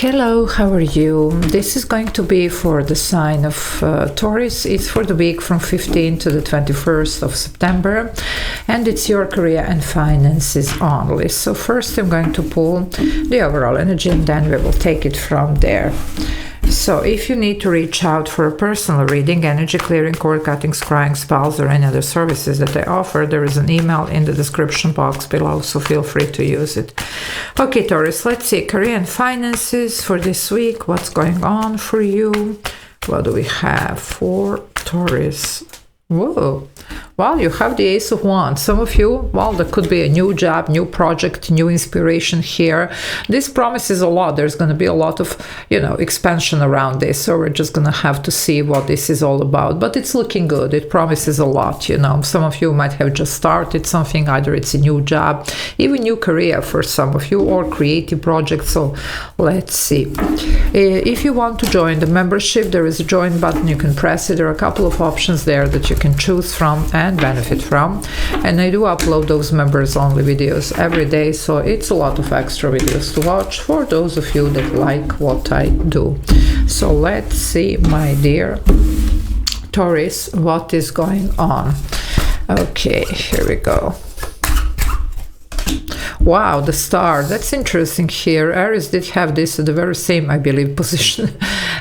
Hello, how are you? This is going to be for the sign of Taurus. It's for the week from 15th to the 21st of September, and it's your career and finances only. So first I'm going to pull the overall energy, and then we will take it from there. So if you need to reach out for a personal reading, energy clearing, cord cutting, scrying, spells, or any other services that I offer, there is an email in the description box below, so feel free to use it. Okay, Taurus, let's see. Career and finances for this week. What's going on for you? What do we have for Taurus? Whoa. Well, you have the Ace of Wands. Some of you, well, there could be a new job, new project, new inspiration here. This promises a lot. There's going to be a lot of, expansion around this. So we're just going to have to see what this is all about. But it's looking good. It promises a lot, Some of you might have just started something. Either it's a new job, even new career for some of you, or creative project. So let's see. If you want to join the membership, there is a join button. You can press it. There are a couple of options there that you can choose from and benefit from, and I do upload those members only videos every day, so it's a lot of extra videos to watch for those of you that like what I do. So let's see, my dear Taurus, what is going on. Okay, here we go. Wow, the star. That's interesting here. Aries did have this at the very same, I believe, position.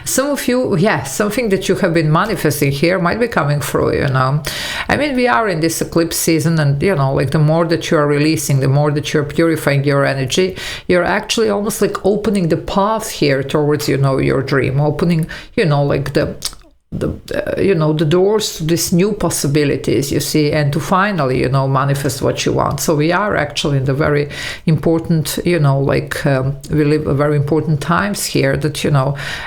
Some of you, something that you have been manifesting here might be coming through, I mean, we are in this eclipse season, and, the more that you are releasing, the more that you're purifying your energy, you're actually almost like opening the path here towards, your dream, opening, the doors to these new possibilities, you see, and to finally, manifest what you want. So we are actually in the very important, we live a very important times here that,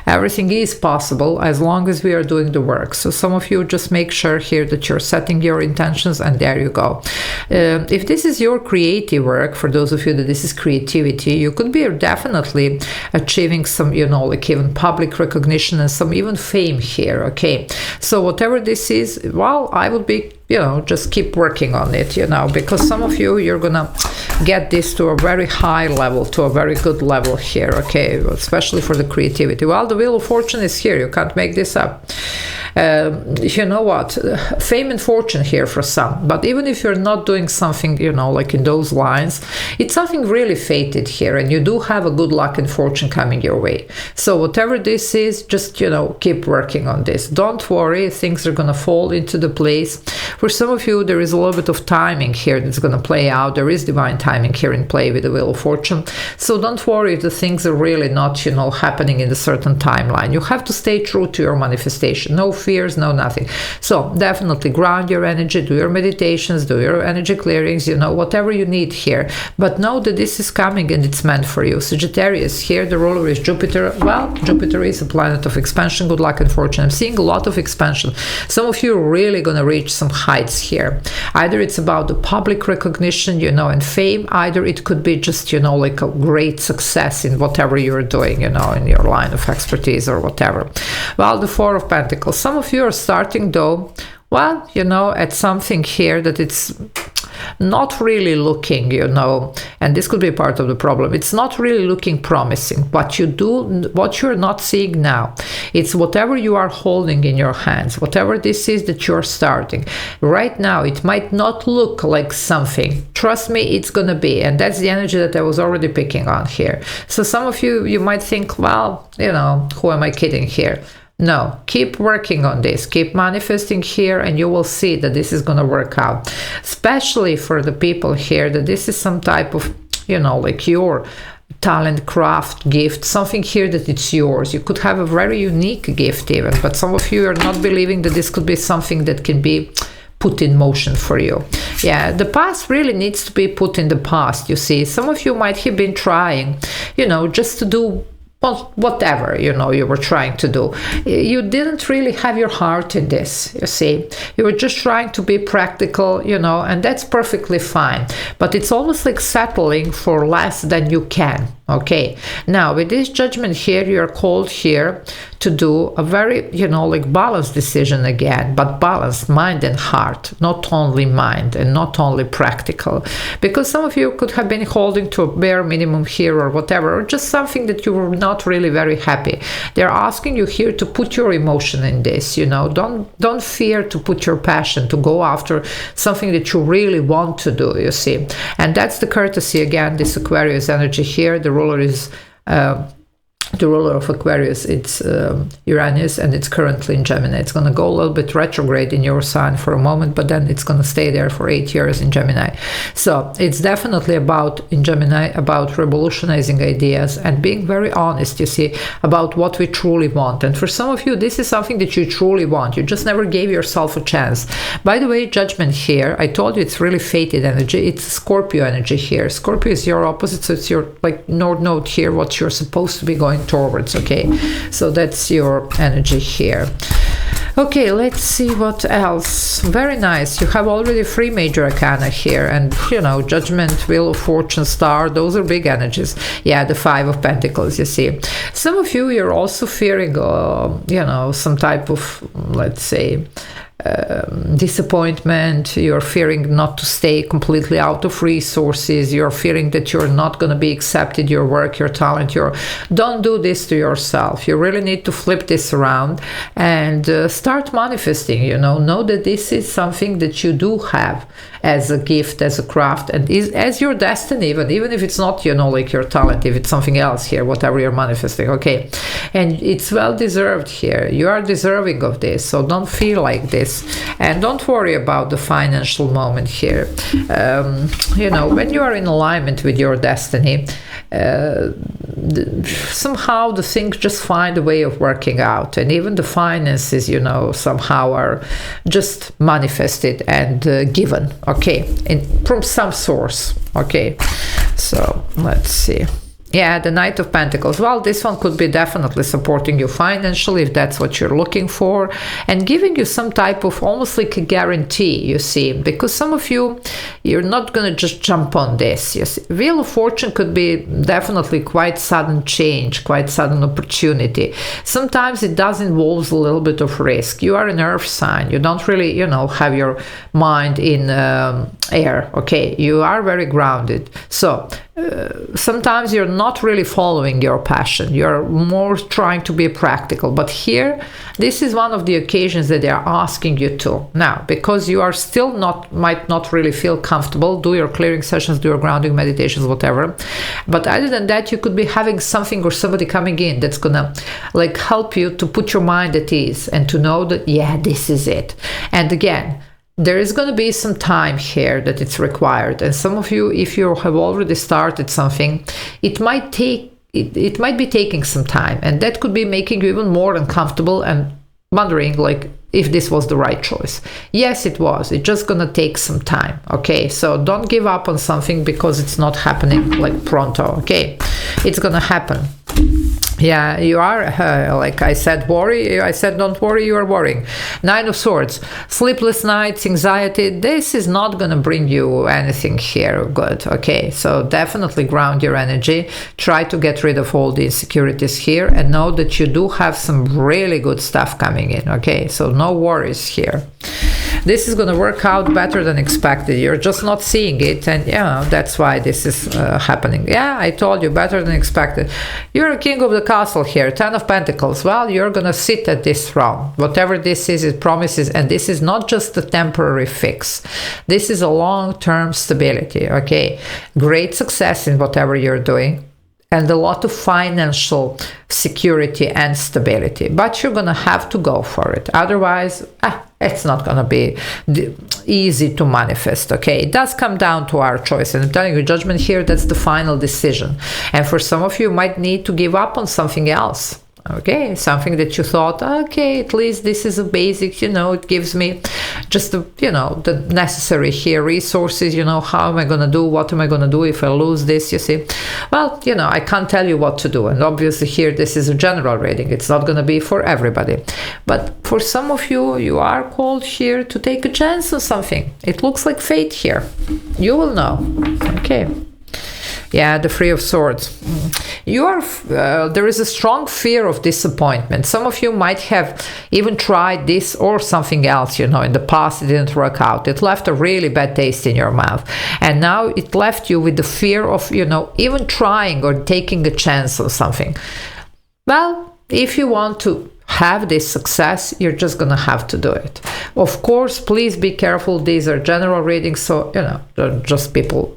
everything is possible as long as we are doing the work. So some of you just make sure here that you're setting your intentions, and there you go. If this is your creative work, for those of you that this is creativity, you could be definitely achieving some, even public recognition and some even fame here. Okay, so whatever this is, well, I would be, just keep working on it, because some of you, you're gonna get this to a very high level, to a very good level here, okay, especially for the creativity. Well, the Wheel of Fortune is here, you can't make this up. You know what, fame and fortune here for some, but even if you're not doing something, like in those lines, it's something really fated here, and you do have a good luck and fortune coming your way. So whatever this is, just, keep working on this. Don't worry, things are gonna fall into the place. For some of you, there is a little bit of timing here that's gonna play out. There is divine timing here in play with the Wheel of Fortune. So don't worry if the things are really not, happening in a certain timeline. You have to stay true to your manifestation. No fears, no nothing. So definitely ground your energy, do your meditations, do your energy clearings, whatever you need here. But know that this is coming and it's meant for you. Sagittarius, here the ruler is Jupiter. Well, Jupiter is a planet of expansion, good luck and fortune. I'm seeing a lot of expansion. Some of you are really going to reach some heights here. Either it's about the public recognition, and fame. Either it could be just, like a great success in whatever you're doing, in your line of expertise or whatever. Well, the Four of Pentacles. Some of you are starting though, well, at something here that it's not really looking, and this could be part of the problem. It's not really looking promising. What you're not seeing now, it's whatever you are holding in your hands, whatever this is that you're starting. Right now, it might not look like something. Trust me, it's gonna be, and that's the energy that I was already picking on here. So some of you might think, well, who am I kidding here? No, keep working on this, keep manifesting here, and you will see that this is going to work out. Especially for the people here, that this is some type of, like your talent, craft, gift, something here that it's yours. You could have a very unique gift even, but some of you are not believing that this could be something that can be put in motion for you. Yeah, the past really needs to be put in the past, you see. Some of you might have been trying, just to do whatever, you were trying to do. You didn't really have your heart in this, you see. You were just trying to be practical, and that's perfectly fine. But it's almost like settling for less than you can, okay? Now, with this judgment here, you're called here to do a very, you know, like balanced decision again, but balanced mind and heart, not only mind and not only practical. Because some of you could have been holding to a bare minimum here or whatever, or just something that you were not really very happy. They're asking you here to put your emotion in this, you know, don't fear to put your passion, to go after something that you really want to do, you see. And that's the courtesy again, this Aquarius energy here. The ruler is the ruler of Aquarius, it's Uranus, and it's currently in Gemini. It's going to go a little bit retrograde in your sign for a moment, but then it's going to stay there for 8 years in Gemini. So it's definitely about, in Gemini, about revolutionizing ideas and being very honest, you see, about what we truly want. And for some of you, this is something that you truly want. You just never gave yourself a chance. By the way, Judgment here, I told you it's really fated energy. It's Scorpio energy here. Scorpio is your opposite, so it's your like North Node here, what you're supposed to be going towards. Okay, so that's your energy here. Okay, let's see what else. Very nice. You have already 3 major arcana here, and you know, Judgment, Wheel of Fortune, Star, those are big energies. Yeah, the 5 of Pentacles, you see. Some of you, you're also fearing you know, some type of, let's say, disappointment. You're fearing not to stay completely out of resources. You're fearing that you're not going to be accepted, your work, your talent. Don't do this to yourself. You really need to flip this around and start manifesting, you know that this is something that you do have as a gift, as a craft, and is as your destiny, even if it's not, you know, like your talent, if it's something else here, whatever you're manifesting. Okay, and it's well deserved here. You are deserving of this, so don't feel like this. And don't worry about the financial moment here. You know, when you are in alignment with your destiny, somehow the things just find a way of working out, and even the finances, you know, somehow are just manifested and given, okay, from some source. Okay, so let's see. Yeah, the Knight of Pentacles. Well, this one could be definitely supporting you financially if that's what you're looking for, and giving you some type of almost like a guarantee, you see, because some of you, you're not going to just jump on this. You see, Wheel of Fortune could be definitely quite sudden change, quite sudden opportunity. Sometimes it does involve a little bit of risk. You are an earth sign. You don't really, you know, have your mind in air. Okay, you are very grounded. So sometimes you're not really following your passion. You're more trying to be practical. But here, this is one of the occasions that they are asking you to. Now, because you are still might not really feel comfortable, do your clearing sessions, do your grounding meditations, whatever. But other than that, you could be having something or somebody coming in that's gonna like help you to put your mind at ease and to know that, yeah, this is it. And again, there is going to be some time here that it's required. And some of you, if you have already started something, it might be taking some time, and that could be making you even more uncomfortable and wondering like if this was the right choice. Yes, it was. It's just gonna take some time. Okay, so don't give up on something because it's not happening like pronto. Okay, it's gonna happen. Yeah, you are, like I said, worry. I said, don't worry, you are worrying. 9 of Swords, sleepless nights, anxiety. This is not going to bring you anything here good. Okay, so definitely ground your energy. Try to get rid of all the insecurities here and know that you do have some really good stuff coming in. Okay, so no worries here. This is going to work out better than expected. You're just not seeing it, and yeah, that's why this is happening. Yeah, I told you, better than expected. You're a king of the castle here, 10 of Pentacles. Well, you're going to sit at this throne. Whatever this is, it promises, and this is not just a temporary fix. This is a long-term stability, okay? Great success in whatever you're doing, and a lot of financial security and stability. But you're going to have to go for it. Otherwise, it's not going to be easy to manifest, okay? It does come down to our choice. And I'm telling you, Judgment here, that's the final decision. And for some of you, might need to give up on something else. Okay, something that you thought, okay, at least this is a basic, you know, it gives me just the, you know, the necessary here resources, you know, how am I going to do, what am I going to do if I lose this, you see? Well, you know, I can't tell you what to do. And obviously here, this is a general reading. It's not going to be for everybody. But for some of you, you are called here to take a chance on something. It looks like fate here. You will know. Okay. Yeah, the Three of Swords. You are, there is a strong fear of disappointment. Some of you might have even tried this or something else, you know, in the past. It didn't work out. It left a really bad taste in your mouth. And now it left you with the fear of, you know, even trying or taking a chance on something. Well, if you want to have this success, you're just gonna have to do it. Of course, please be careful. These are general readings, so, you know, just people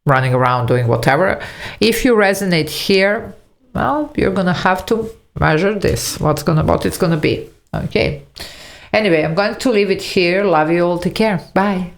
running around doing whatever. If you resonate here, well, you're gonna have to measure this, what it's gonna be. Okay. Anyway, I'm going to leave it here. Love you all. Take care. Bye.